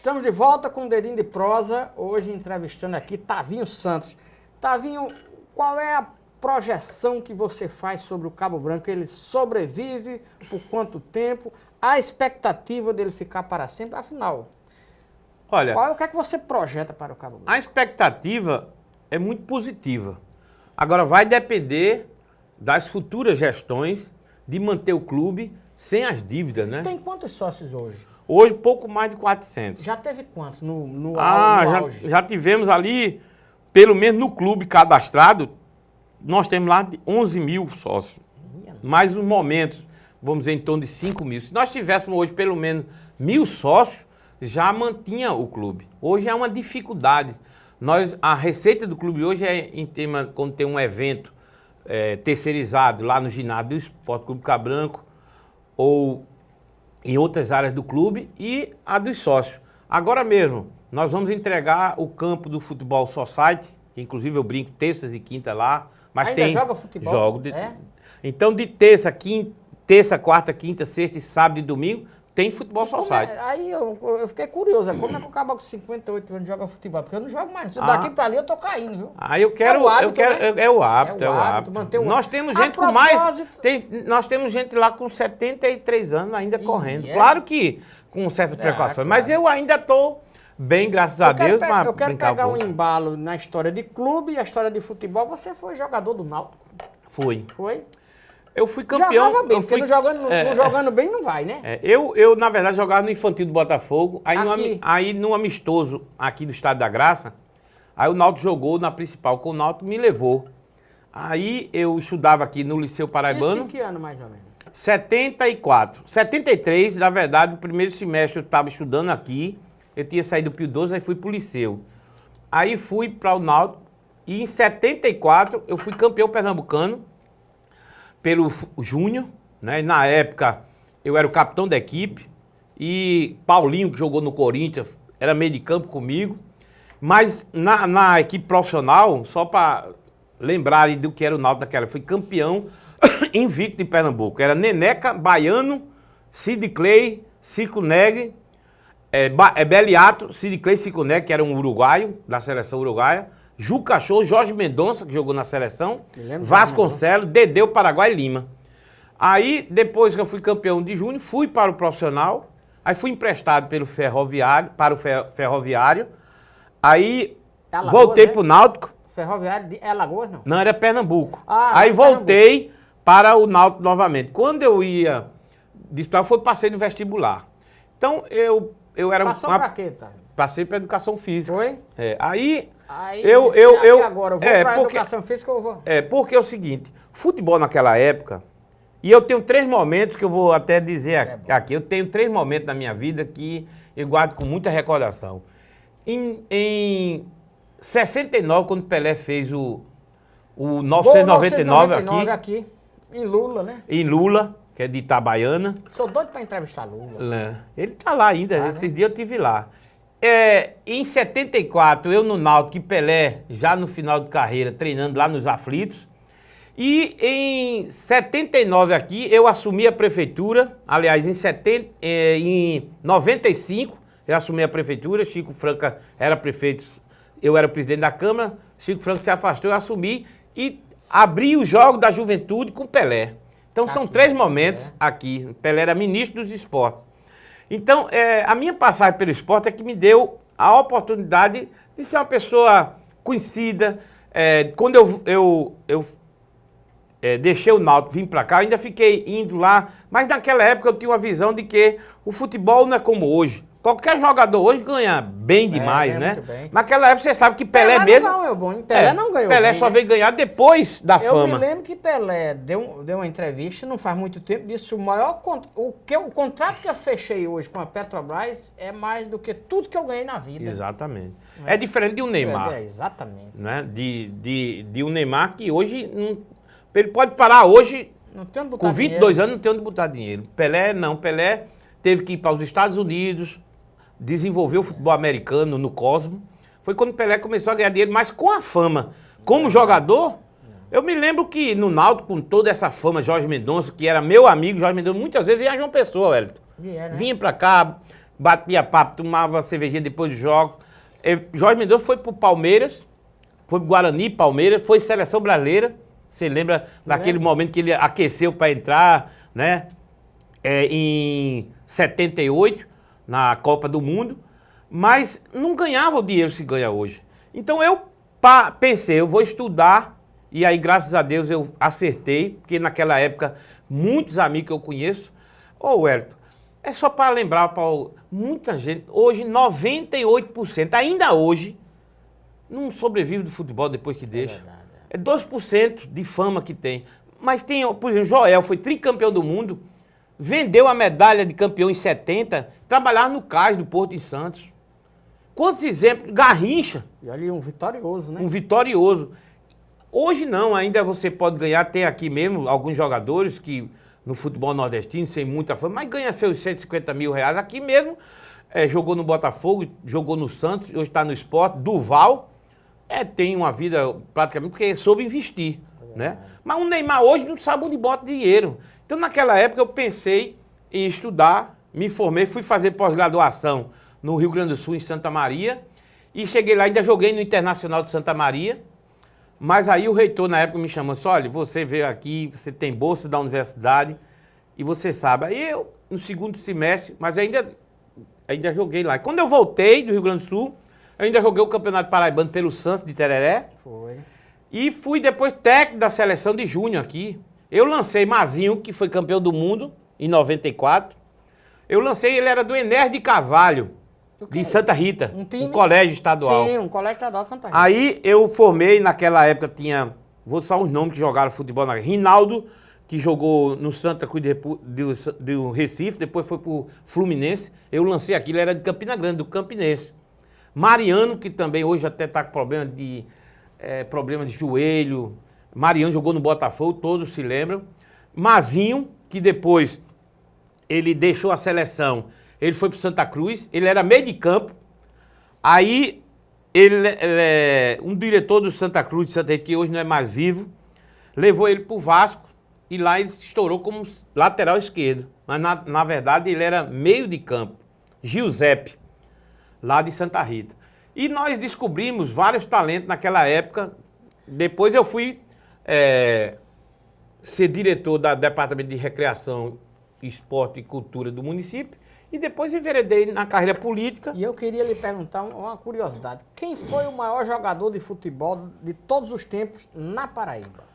Estamos de volta com o Dedinho de Prosa, hoje entrevistando aqui Tavinho Santos. Tavinho, qual é a projeção que você faz sobre o Cabo Branco? Ele sobrevive por quanto tempo? A expectativa dele ficar para sempre? Afinal, olha, o que é que você projeta para o Cabo Branco? A expectativa é muito positiva. Agora vai depender das futuras gestões de manter o clube sem as dívidas, né? Tem quantos sócios hoje? Hoje, pouco mais de 400. Já teve quantos no auge? Já tivemos ali, pelo menos no clube cadastrado, nós temos lá 11 mil sócios. Mais uns momentos, vamos dizer, em torno de 5 mil. Se nós tivéssemos hoje pelo menos 1.000 sócios, já mantinha o clube. Hoje é uma dificuldade. A receita do clube hoje é em tema, quando tem um evento terceirizado lá no ginásio do Esporte Clube Cabo Branco ou em outras áreas do clube e a dos sócios. Agora mesmo, nós vamos entregar o campo do Futebol Society, que inclusive eu brinco terças e quinta lá. Mas ainda joga futebol? Jogo. Então de terça, quarta, quinta, sexta, sábado e domingo, tem Futebol Society. Aí eu fiquei curioso, como é que o Cabo com 58 anos joga futebol? Porque eu não jogo mais. Daqui pra ali eu tô caindo, viu? Aí eu quero. É o hábito. Manter o nós temos gente com mais. Nós temos gente lá com 73 anos ainda correndo. Claro que com certas precauções. Claro. Mas eu ainda tô bem, graças a Deus. Eu quero pegar um embalo na história de clube e a história de futebol. Você foi jogador do Náutico? Foi. Foi? Eu fui campeão. Jogava bem, porque não jogando bem não vai, né? Eu, na verdade, jogava no infantil do Botafogo. Aí no amistoso aqui do Estado da Graça, aí o Náutico jogou na principal, com o Náutico me levou. Aí eu estudava aqui no Liceu Paraibano. Isso em que ano, mais ou menos? 74. 73, na verdade, no primeiro semestre eu estava estudando aqui. Eu tinha saído do Pio 12, aí fui pro Liceu. Aí fui para o Náutico e em 74 eu fui campeão pernambucano pelo Júnior, né? E na época eu era o capitão da equipe e Paulinho, que jogou no Corinthians, era meio de campo comigo. Mas na equipe profissional, só para lembrarem do que era o Náutico naquela, fui campeão invicto de Pernambuco. Era Neneca, Baiano, Sid Clay, Cico Negri, Beliato, Sid Clay, Cico Negri, que era um uruguaio, da seleção uruguaia. Ju Cachorro, Jorge Mendonça, que jogou na seleção, Vasconcelos, Dedeu, Paraguai e Lima. Aí, depois que eu fui campeão de júnior, fui para o profissional, aí fui emprestado para o Ferroviário, aí Alagoas, voltei para o Náutico. Ferroviário de Alagoas, não? Não, era Pernambuco. Aí voltei para o Náutico novamente. Quando eu ia disputar, eu passei no vestibular. Então, eu era... Passou para quê, tá? Passei para educação física. Foi? Aí agora eu vou para educação física ou eu vou? Porque é o seguinte, futebol naquela época, e eu tenho 3 momentos que eu vou até dizer aqui, eu tenho 3 momentos na minha vida que eu guardo com muita recordação. Em 69, quando Pelé fez o 999 aqui, em Lula, né? Em Lula, que é de Itabaiana. Sou doido para entrevistar Lula. Ele tá lá ainda, esses dias eu estive lá. Em 74, eu no Náutico, e Pelé, já no final de carreira, treinando lá nos Aflitos. E em 79 aqui, eu assumi a prefeitura. Aliás, em 95, eu assumi a prefeitura. Chico Franca era prefeito, eu era presidente da Câmara. Chico Franca se afastou, eu assumi e abri o jogo da juventude com Pelé. Então são 3 momentos aqui. Pelé era ministro dos esportes. Então, a minha passagem pelo esporte é que me deu a oportunidade de ser uma pessoa conhecida. Quando eu deixei o Náutico, vim para cá, ainda fiquei indo lá, mas naquela época eu tinha uma visão de que o futebol não é como hoje. Qualquer jogador hoje ganha bem demais, né? Bem. Naquela época você sabe que Pelé mesmo... Não ganhou bom, hein? Pelé não ganhou Pelé bem, só veio ganhar depois da fama. Eu me lembro que Pelé deu uma entrevista, não faz muito tempo, disse o contrato que eu fechei hoje com a Petrobras é mais do que tudo que eu ganhei na vida. Exatamente. É diferente de um Neymar. Exatamente. Né? De um Neymar que hoje... ele pode parar hoje, não tem onde botar com 22 anos, não tem onde botar dinheiro. Pelé não, Pelé teve que ir para os Estados Unidos, desenvolver o futebol americano no Cosmo. Foi quando Pelé começou a ganhar dinheiro, mas com a fama. Como jogador, eu me lembro que no Náutico, com toda essa fama, Jorge Mendonça, que era meu amigo, Jorge Mendonça, muitas vezes vinha João Pessoa, Wellington. Vinha pra cá, batia papo, tomava cervejinha depois do jogo. Jorge Mendonça foi pro Palmeiras, foi pro Guarani, Palmeiras, foi seleção brasileira. Você lembra daquele momento que ele aqueceu para entrar, né? Em 78, na Copa do Mundo, mas não ganhava o dinheiro que se ganha hoje. Então eu pensei, eu vou estudar, e aí graças a Deus eu acertei, porque naquela época muitos amigos que eu conheço, Wellington, é só para lembrar, muita gente, hoje 98%, ainda hoje, não sobrevive do futebol depois que deixa. É 2% de fama que tem. Mas tem, por exemplo, Joel foi tricampeão do mundo, vendeu a medalha de campeão em 70, trabalhava no Cais do Porto de Santos. Quantos exemplos? Garrincha. E ali um vitorioso, né? Um vitorioso. Hoje não, ainda você pode ganhar, tem aqui mesmo alguns jogadores que no futebol nordestino, sem muita fama, mas ganha seus 150 mil reais. Aqui mesmo, jogou no Botafogo, jogou no Santos, hoje está no Sport, Duval, tem uma vida praticamente, porque soube investir, né? Mas o Neymar hoje não sabe onde bota dinheiro. Então naquela época eu pensei em estudar, me formei, fui fazer pós-graduação no Rio Grande do Sul, em Santa Maria, e cheguei lá, ainda joguei no Internacional de Santa Maria, mas aí o reitor na época me chamou assim, olha, você veio aqui, você tem bolsa da universidade, e você sabe. Aí eu, no segundo semestre, mas ainda joguei lá. E quando eu voltei do Rio Grande do Sul, eu ainda joguei o Campeonato Paraibano pelo Santos de Tereré. Foi. E fui depois técnico da seleção de júnior aqui. Eu lancei Mazinho, que foi campeão do mundo em 94. Eu lancei, ele era do Enéas de Carvalho, de Santa Rita, um colégio estadual. Sim, um colégio estadual de Santa Rita. Aí eu formei, naquela época tinha, vou só os nomes que jogaram futebol na Rinaldo, que jogou no Santa Cruz do Recife, depois foi pro Fluminense. Eu lancei aquilo, era de Campina Grande, do Campinense. Mariano, que também hoje até está com problema de joelho. Mariano jogou no Botafogo, todos se lembram. Mazinho, que depois ele deixou a seleção, ele foi para Santa Cruz, ele era meio de campo. Aí, um diretor do Santa Cruz de Santa Rita, que hoje não é mais vivo, levou ele para o Vasco e lá ele se estourou como lateral esquerdo. Mas, na verdade, ele era meio de campo. Giuseppe, lá de Santa Rita. E nós descobrimos vários talentos naquela época. Depois eu fui ser diretor do Departamento de Recreação, Esporte e Cultura do município. E depois enveredei na carreira política. E eu queria lhe perguntar uma curiosidade. Quem foi o maior jogador de futebol de todos os tempos na Paraíba?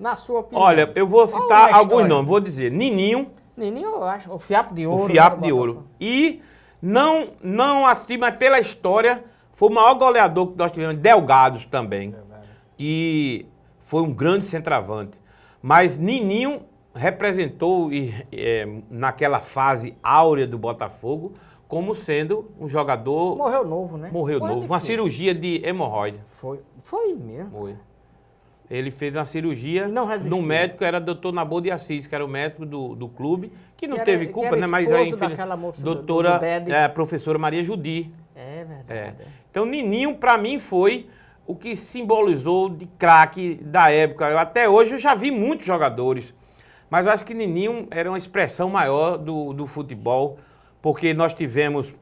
Na sua opinião. Olha, eu vou citar alguns nomes. Vou dizer Nininho. Nininho, eu acho. O Fiapo de Ouro. O Fiapo de Ouro. E não assim, mas pela história, foi o maior goleador que nós tivemos, Delgados também. Que foi um grande centroavante. Mas Nininho representou naquela fase áurea do Botafogo como sendo um jogador... Morreu novo, né? Morreu novo. Uma cirurgia de hemorroide. Foi mesmo? Foi. Ele fez uma cirurgia no médico, era doutor Nabor de Assis, que era o médico do clube, que não teve culpa, né? Mas aí, doutora, professora Maria Judi. É verdade. Então, Nininho, para mim, foi o que simbolizou de craque da época. Até hoje eu já vi muitos jogadores, mas eu acho que Nininho era uma expressão maior do futebol, porque nós tivemos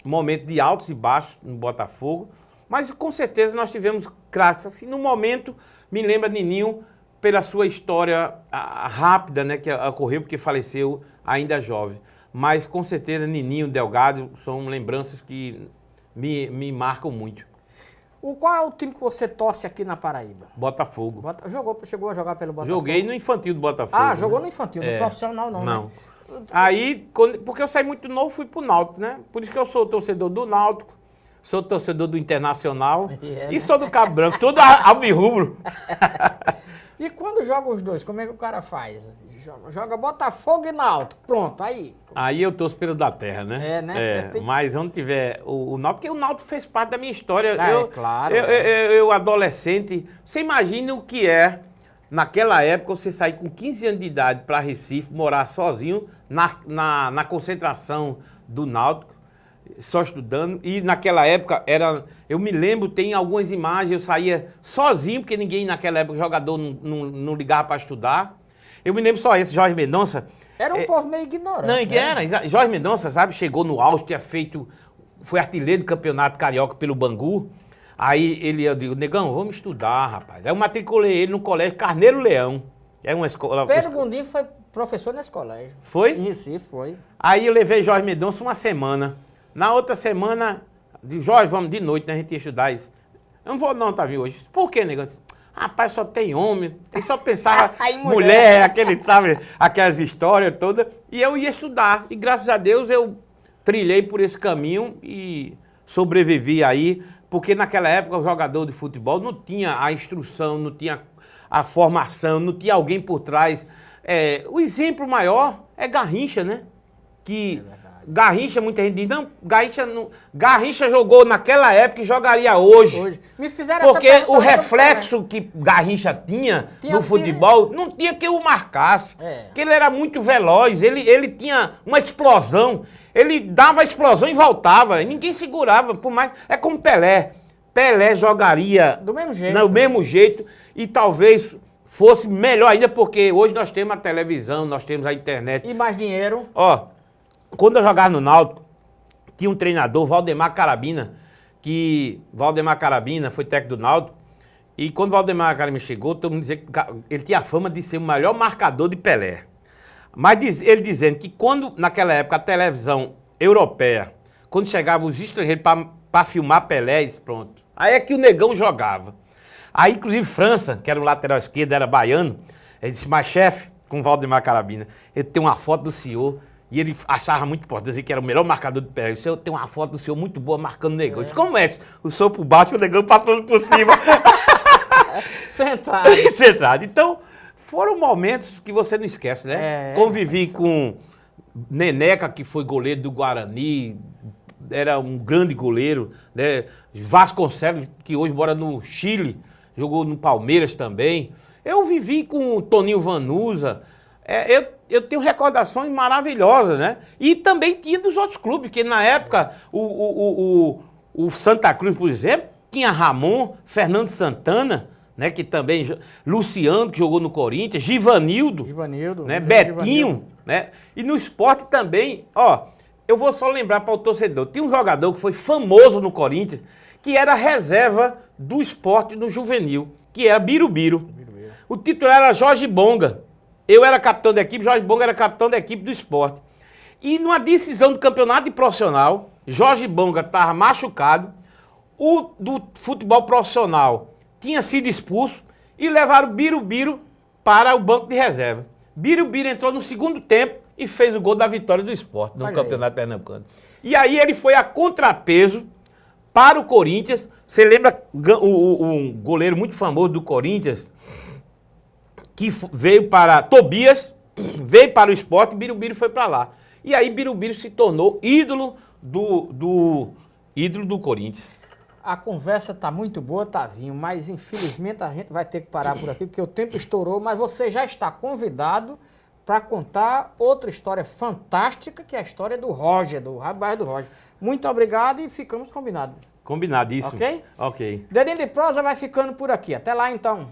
momentos de altos e baixos no Botafogo, mas com certeza nós tivemos craques. Assim, no momento, me lembra Nininho pela sua história rápida, né, que ocorreu porque faleceu ainda jovem. Mas com certeza Nininho, Delgado são lembranças que me marcam muito. Qual é o time que você torce aqui na Paraíba? Botafogo. Chegou a jogar pelo Botafogo? Joguei no infantil do Botafogo. Ah, jogou no infantil, no profissional não, não. Né? Aí, porque eu saí muito novo, fui pro Náutico, né? Por isso que eu sou torcedor do Náutico, sou torcedor do Internacional e sou do Cabo Branco, todo alvirrubro. E quando joga os dois, como é que o cara faz? Joga Botafogo e Náutico, pronto, aí. Aí eu torço pelo da terra, né? Né? Mas onde tiver o Náutico, porque o Náutico fez parte da minha história. Claro. Eu, adolescente, você imagina o que é, naquela época, você sair com 15 anos de idade para Recife, morar sozinho na concentração do Náutico, só estudando. E naquela época, eu me lembro, tem algumas imagens, eu saía sozinho, porque ninguém naquela época, jogador, não ligava para estudar. Eu me lembro só esse, Jorge Mendonça, Era um povo meio ignorante. Não, né? era. Jorge Mendonça, sabe, chegou no auge, foi artilheiro do campeonato carioca pelo Bangu. Aí eu digo, negão, vamos estudar, rapaz. Aí eu matriculei ele no colégio Carneiro Leão. É uma escola... Pedro Gondim foi professor nesse colégio. Foi? Em Recife, foi. Aí eu levei Jorge Mendonça uma semana. Na outra semana, digo, Jorge, vamos de noite, né? A gente ia estudar isso. Eu não vou não, Tavinho, hoje. Por quê, negão? Rapaz, só tem homem. Ele só pensava mulher, sabe, aquelas histórias todas. E eu ia estudar. E graças a Deus eu trilhei por esse caminho e sobrevivi aí. Porque naquela época o jogador de futebol não tinha a instrução, não tinha a formação, não tinha alguém por trás. O exemplo maior é Garrincha, né? Que Garrincha, muita gente diz, não, Garrincha jogou naquela época e jogaria hoje. Me fizeram porque o reflexo que Garrincha tinha no futebol, não tinha que o marcasse. Porque ele era muito veloz, ele tinha uma explosão. Ele dava a explosão e voltava. E ninguém segurava, por mais... É como Pelé. Pelé jogaria... Do mesmo jeito. Do mesmo jeito. E talvez fosse melhor ainda, porque hoje nós temos a televisão, nós temos a internet. E mais dinheiro. Ó, quando eu jogava no Náutico, tinha um treinador, Valdemar Carabina, Valdemar Carabina foi técnico do Náutico. E quando Valdemar Carabina chegou, todo mundo dizia que ele tinha a fama de ser o melhor marcador de Pelé. Mas ele dizendo que quando, naquela época, a televisão europeia, quando chegavam os estrangeiros para filmar Pelé, pronto. Aí é que o negão jogava. Aí, inclusive, França, que era um lateral esquerdo, era baiano, ele disse, mas chefe, com Valdemar Carabina, ele tem uma foto do senhor, e ele achava muito importante, dizer que era o melhor marcador de Pelé. O senhor tem uma foto do senhor muito boa marcando o negão. Eu disse, como é? O senhor por baixo, o negão passando por cima. Sentado. Sentado. Então... Foram momentos que você não esquece, né? Convivi com Neneca, que foi goleiro do Guarani, era um grande goleiro, né? Vasconcelos, que hoje mora no Chile, jogou no Palmeiras também. Eu vivi com Toninho Vanusa. Eu tenho recordações maravilhosas, né? E também tinha dos outros clubes, que na época o Santa Cruz, por exemplo, tinha Ramon, Fernando Santana, né, que também, Luciano, que jogou no Corinthians, Givanildo, né, Betinho, né, e no esporte também, ó, eu vou só lembrar para o torcedor, tinha um jogador que foi famoso no Corinthians, que era reserva do esporte no juvenil, que era Birubiru. O titular era Jorge Bonga, eu era capitão da equipe, Jorge Bonga era capitão da equipe do esporte. E numa decisão do campeonato de profissional, Jorge Bonga estava machucado, o do futebol profissional tinha sido expulso e levaram Birubiru para o banco de reserva. Birubiru entrou no segundo tempo e fez o gol da vitória do esporte no Campeonato Pernambucano. E aí ele foi a contrapeso para o Corinthians. Você lembra um goleiro muito famoso do Corinthians que veio para Tobias, veio para o esporte e Birubiru foi para lá. E aí Birubiru se tornou ídolo do Corinthians. A conversa tá muito boa, Tavinho, mas infelizmente a gente vai ter que parar por aqui, porque o tempo estourou, mas você já está convidado para contar outra história fantástica, que é a história do Roger, do Bairro do Roger. Muito obrigado e ficamos combinados. Combinadíssimo. Ok? Ok. Dedinho de Prosa vai ficando por aqui. Até lá, então.